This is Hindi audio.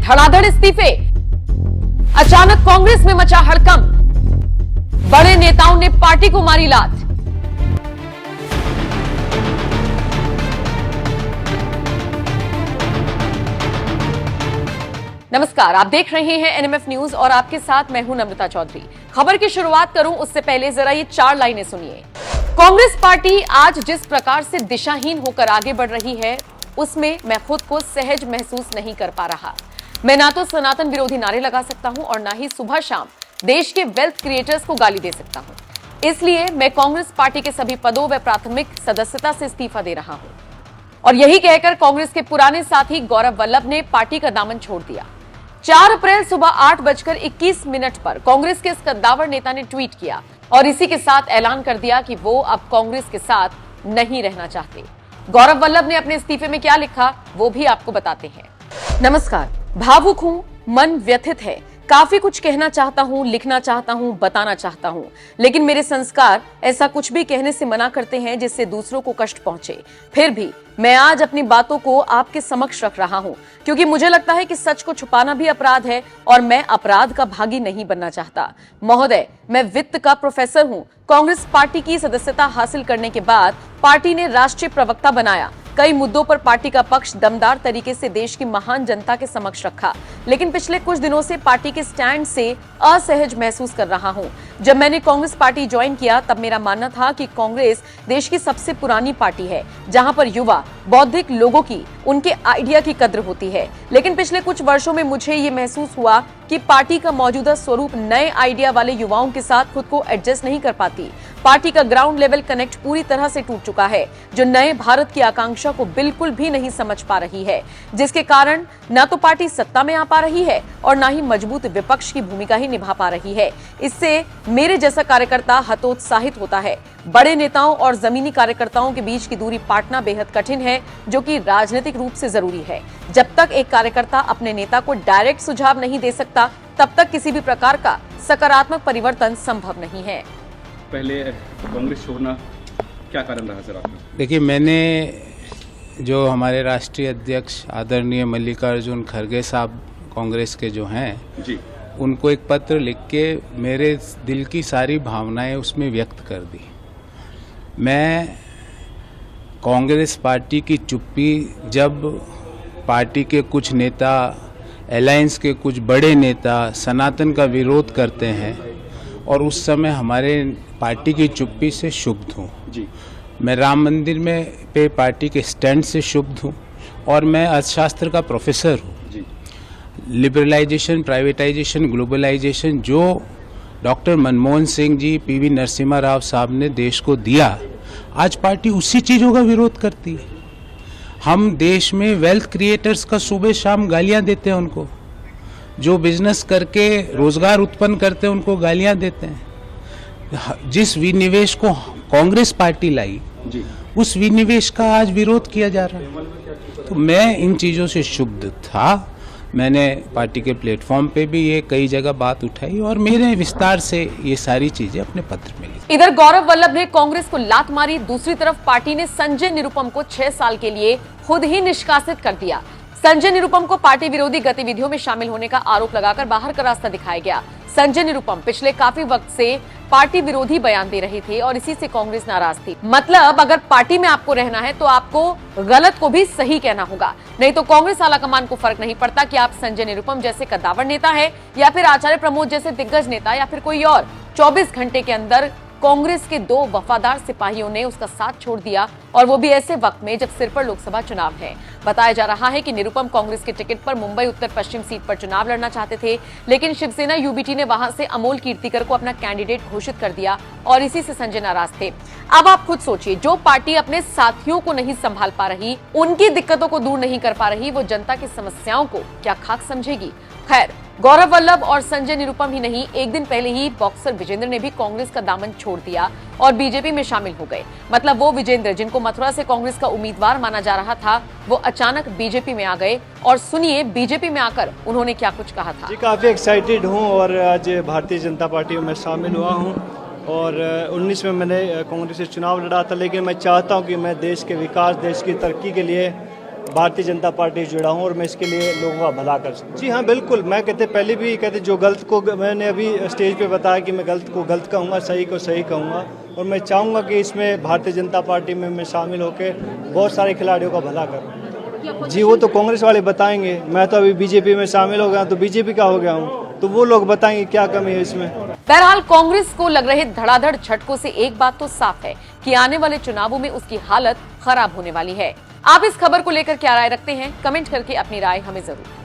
धड़ाधड़ इस्तीफे। अचानक कांग्रेस में मचा हड़कंप। बड़े नेताओं ने पार्टी को मारी लात। नमस्कार, आप देख रहे हैं एनएमएफ न्यूज और आपके साथ मैं हूं नम्रता चौधरी। खबर की शुरुआत करूं उससे पहले जरा ये 4 लाइनें सुनिए। कांग्रेस पार्टी आज जिस प्रकार से दिशाहीन होकर आगे बढ़ रही है उसमें मैं खुद को सहज महसूस नहीं कर पा रहा। मैं ना तो सनातन विरोधी नारे लगा सकता हूं और ना ही सुबह शाम देश के वेल्थ क्रिएटर्स को गाली दे सकता हूं। इसलिए मैं कांग्रेस पार्टी के सभी पदों व प्राथमिक सदस्यता से इस्तीफा दे रहा हूं। और यही कहकर कांग्रेस के पुराने साथी गौरव वल्लभ ने पार्टी का दामन छोड़ दिया। 4 अप्रैल सुबह 8:21 पर कांग्रेस के इस कद्दावर नेता ने ट्वीट किया और इसी के साथ ऐलान कर दिया कि वो अब कांग्रेस के साथ नहीं रहना चाहते। गौरव वल्लभ ने अपने इस्तीफे में क्या लिखा वो भी आपको बताते हैं। नमस्कार, भावुक हूं, मन व्यथित है, काफी कुछ कहना चाहता हूं, लिखना चाहता हूं, बताना चाहता हूं, लेकिन मेरे संस्कार ऐसा कुछ भी कहने से मना करते हैं जिससे दूसरों को कष्ट पहुंचे। फिर भी मैं आज अपनी बातों को आपके समक्ष रख रहा हूं क्योंकि मुझे लगता है कि सच को छुपाना भी अपराध है और मैं अपराध का भागी नहीं बनना चाहता। महोदय, मैं वित्त का प्रोफेसर हूं। कांग्रेस पार्टी की सदस्यता हासिल करने के बाद पार्टी ने राष्ट्रीय प्रवक्ता बनाया। कई मुद्दों पर पार्टी का पक्ष दमदार तरीके से देश की महान जनता के समक्ष रखा, लेकिन पिछले कुछ दिनों से पार्टी के स्टैंड से असहज महसूस कर रहा हूं। जब मैंने कांग्रेस पार्टी ज्वाइन किया तब मेरा मानना था कि कांग्रेस देश की सबसे पुरानी पार्टी है जहां पर युवा बौद्धिक लोगों की उनके आइडिया की कद्र होती है। लेकिन पिछले कुछ वर्षों में मुझे ये महसूस हुआ कि पार्टी का मौजूदा स्वरूप नए आइडिया वाले युवाओं के साथ खुद को एडजस्ट नहीं कर पाती। पार्टी का ग्राउंड लेवल कनेक्ट पूरी तरह से टूट चुका है, जो नए भारत की आकांक्षा को बिल्कुल भी नहीं समझ पा रही है, जिसके कारण न तो पार्टी सत्ता में आ पा रही है और न ही मजबूत विपक्ष की भूमिका ही निभा पा रही है। इससे मेरे जैसा कार्यकर्ता हतोत्साहित होता है। बड़े नेताओं और जमीनी कार्यकर्ताओं के बीच की दूरी पाटना बेहद कठिन है, जो कि राजनीतिक रूप से जरूरी है। जब तक एक कार्यकर्ता अपने नेता को डायरेक्ट सुझाव नहीं दे सकता तब तक किसी भी प्रकार का सकारात्मक परिवर्तन संभव नहीं है। पहले कांग्रेस छोड़ना क्या कारण रहा सर आपका? देखिए, मैंने जो हमारे राष्ट्रीय अध्यक्ष आदरणीय मल्लिकार्जुन खड़गे साहब कांग्रेस के जो हैं जी, उनको एक पत्र लिख के मेरे दिल की सारी भावनाएं उसमें व्यक्त कर दी। मैं कांग्रेस पार्टी की चुप्पी, जब पार्टी के कुछ नेता, अलायंस के कुछ बड़े नेता सनातन का विरोध करते हैं और उस समय हमारे पार्टी की चुप्पी से क्षुब्ध हूँ। जी, मैं राम मंदिर में पे पार्टी के स्टैंड से क्षुब्ध हूँ और मैं अर्थशास्त्र का प्रोफेसर हूँ। लिबरलाइजेशन, प्राइवेटाइजेशन, ग्लोबलाइजेशन जो डॉक्टर मनमोहन सिंह जी, पीवी नरसिम्हा राव साहब ने देश को दिया, आज पार्टी उसी चीज़ों का विरोध करती है। हम देश में वेल्थ क्रिएटर्स का सुबह शाम गालियां देते हैं उनको, जो बिजनेस करके रोजगार उत्पन्न करते हैं उनको गालियां देते हैं। जिस विनिवेश को कांग्रेस पार्टी लाई जी, उस विनिवेश का आज विरोध किया जा रहा है। तो मैं इन चीज़ों से क्षुब्ध था। मैंने पार्टी के प्लेटफॉर्म पे भी ये कई जगह बात उठाई और मेरे विस्तार से ये सारी चीजें अपने पत्र में लिखी। इधर गौरव वल्लभ ने कांग्रेस को लात मारी, दूसरी तरफ पार्टी ने संजय निरुपम को 6 साल के लिए खुद ही निष्कासित कर दिया। संजय निरुपम को पार्टी विरोधी गतिविधियों में शामिल होने का आरोप लगाकर बाहर का रास्ता दिखाया गया। संजय निरुपम पिछले काफी वक्त से पार्टी विरोधी बयान दे रहे थे और इसी से कांग्रेस नाराज थी। मतलब अगर पार्टी में आपको रहना है तो आपको गलत को भी सही कहना होगा, नहीं तो कांग्रेस आलाकमान को फर्क नहीं पड़ता कि आप संजय निरुपम जैसे कद्दावर नेता है या फिर आचार्य प्रमोद जैसे दिग्गज नेता या फिर कोई और। 24 घंटे के अंदर कांग्रेस के 2 वफादार सिपाहियों ने उसका साथ छोड़ दिया और वो भी ऐसे वक्त में जब सिर पर लोकसभा चुनाव है। बताया जा रहा है कि निरुपम कांग्रेस के टिकट पर मुंबई उत्तर पश्चिम सीट पर चुनाव लड़ना चाहते थे, लेकिन शिवसेना यूबीटी ने वहां से अमोल कीर्तिकर को अपना कैंडिडेट घोषित कर दिया और इसी से संजय नाराज थे। अब आप खुद सोचिए, जो पार्टी अपने साथियों को नहीं संभाल पा रही, उनकी दिक्कतों को दूर नहीं कर पा रही, वो जनता की समस्याओं को क्या खाक समझेगी। खैर, गौरव वल्लभ और संजय निरुपम ही नहीं, एक दिन पहले ही बॉक्सर विजेंद्र ने भी कांग्रेस का दामन छोड़ दिया और बीजेपी में शामिल हो गए। मतलब वो विजेंद्र जिनको मथुरा से कांग्रेस का उम्मीदवार माना जा रहा था, वो अचानक बीजेपी में आ गए। और सुनिए बीजेपी में आकर उन्होंने क्या कुछ कहा था। जी, काफी एक्साइटेड हूँ और आज भारतीय जनता पार्टी में शामिल हुआ हूँ और 19 में मैंने कांग्रेस से चुनाव लड़ा था, लेकिन मैं चाहता हूँ कि मैं देश के विकास, देश की तरक्की के लिए भारतीय जनता पार्टी से जुड़ा हूँ और मैं इसके लिए लोगों का भला कर सकूँ। जी हाँ, बिल्कुल। मैं पहले भी कहते जो गलत को, मैंने अभी स्टेज पे बताया कि मैं गलत को गलत कहूँगा, सही को सही कहूँगा, और मैं चाहूँगा कि इसमें भारतीय जनता पार्टी में मैं शामिल होकर बहुत सारे खिलाड़ियों का भला करूँ। जी, वो तो कांग्रेस वाले बताएंगे। मैं तो अभी बीजेपी में शामिल हो गया, तो बीजेपी का हो गया हूँ, तो वो लोग बताएंगे क्या कमी है इसमें। बहरहाल कांग्रेस को लग रहे धड़ाधड़ झटकों से एक बात तो साफ है कि आने वाले चुनावों में उसकी हालत खराब होने वाली है। आप इस खबर को लेकर क्या राय रखते हैं? कमेंट करके अपनी राय हमें जरूर